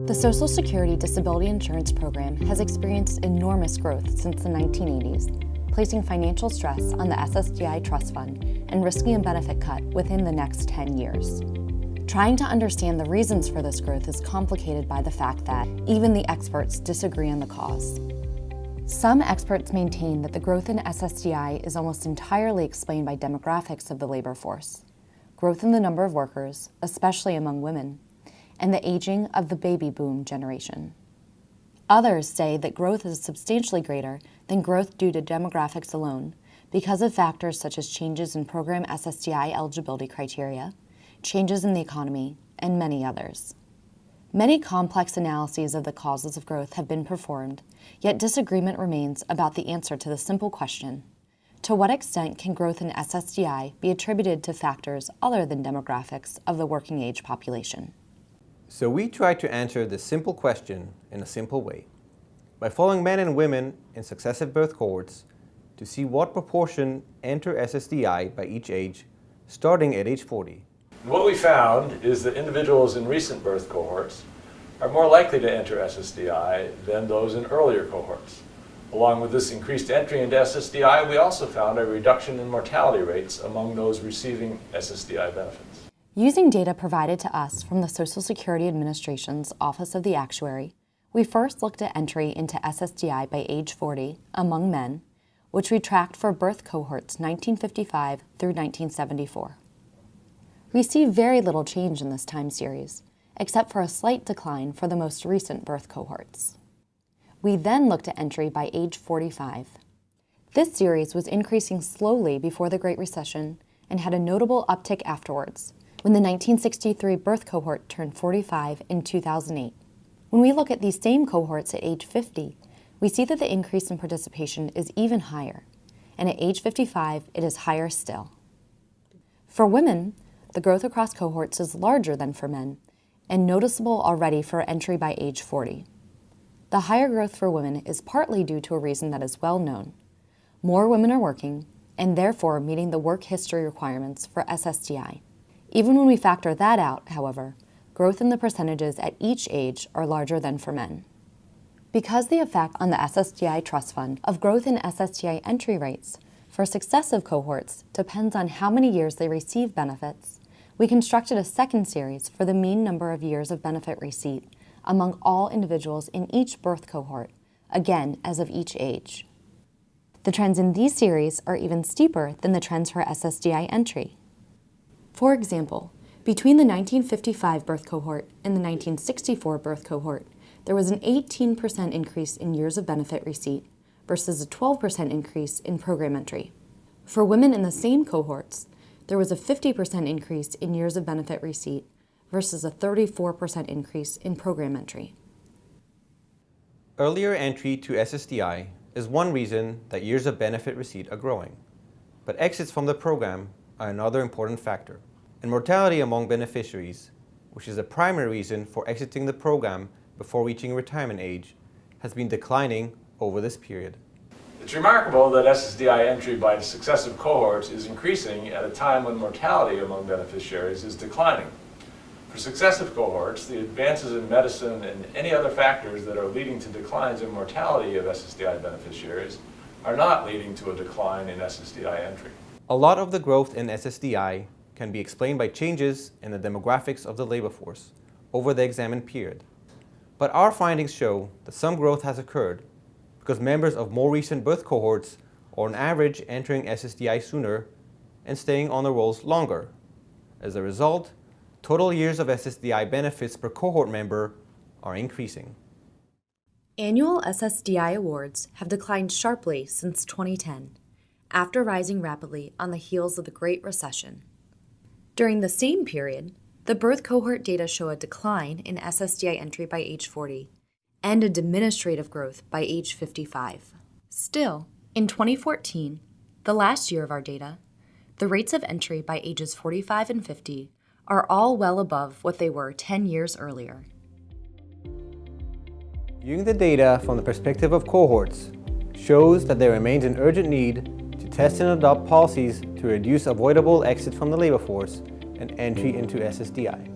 The Social Security Disability Insurance Program has experienced enormous growth since the 1980s, placing financial stress on the SSDI trust fund and risking a benefit cut within the next 10 years. Trying to understand the reasons for this growth is complicated by the fact that even the experts disagree on the cause. Some experts maintain that the growth in SSDI is almost entirely explained by demographics of the labor force, growth in the number of workers, especially among women, and the aging of the baby boom generation. Others say that growth is substantially greater than growth due to demographics alone because of factors such as changes in program SSDI eligibility criteria, changes in the economy, and many others. Many complex analyses of the causes of growth have been performed, yet disagreement remains about the answer to the simple question: to what extent can growth in SSDI be attributed to factors other than demographics of the working age population? So we try to answer this simple question in a simple way, by following men and women in successive birth cohorts to see what proportion enter SSDI by each age, starting at age 40. What we found is that individuals in recent birth cohorts are more likely to enter SSDI than those in earlier cohorts. Along with this increased entry into SSDI, we also found a reduction in mortality rates among those receiving SSDI benefits. Using data provided to us from the Social Security Administration's Office of the Actuary, we first looked at entry into SSDI by age 40 among men, which we tracked for birth cohorts 1955 through 1974. We see very little change in this time series, except for a slight decline for the most recent birth cohorts. We then looked at entry by age 45. This series was increasing slowly before the Great Recession and had a notable uptick afterwards, when the 1963 birth cohort turned 45 in 2008. When we look at these same cohorts at age 50, we see that the increase in participation is even higher, and at age 55, it is higher still. For women, the growth across cohorts is larger than for men, and noticeable already for entry by age 40. The higher growth for women is partly due to a reason that is well known. More women are working, and therefore meeting the work history requirements for SSDI. Even when we factor that out, however, growth in the percentages at each age are larger than for men. Because the effect on the SSDI trust fund of growth in SSDI entry rates for successive cohorts depends on how many years they receive benefits, we constructed a second series for the mean number of years of benefit receipt among all individuals in each birth cohort, again as of each age. The trends in these series are even steeper than the trends for SSDI entry. For example, between the 1955 birth cohort and the 1964 birth cohort, there was an 18% increase in years of benefit receipt versus a 12% increase in program entry. For women in the same cohorts, there was a 50% increase in years of benefit receipt versus a 34% increase in program entry. Earlier entry to SSDI is one reason that years of benefit receipt are growing, but exits from the program are another important factor. And mortality among beneficiaries, which is the primary reason for exiting the program before reaching retirement age, has been declining over this period. It's remarkable that SSDI entry by successive cohorts is increasing at a time when mortality among beneficiaries is declining. For successive cohorts, the advances in medicine and any other factors that are leading to declines in mortality of SSDI beneficiaries are not leading to a decline in SSDI entry. A lot of the growth in SSDI can be explained by changes in the demographics of the labor force over the examined period. But our findings show that some growth has occurred because members of more recent birth cohorts are on average entering SSDI sooner and staying on the rolls longer. As a result, total years of SSDI benefits per cohort member are increasing. Annual SSDI awards have declined sharply since 2010, after rising rapidly on the heels of the Great Recession. During the same period, the birth cohort data show a decline in SSDI entry by age 40 and a diminished rate of growth by age 55. Still, in 2014, the last year of our data, the rates of entry by ages 45 and 50 are all well above what they were 10 years earlier. Viewing the data from the perspective of cohorts shows that there remains an urgent need to test and adopt policies to reduce avoidable exit from the labor force and entry into SSDI.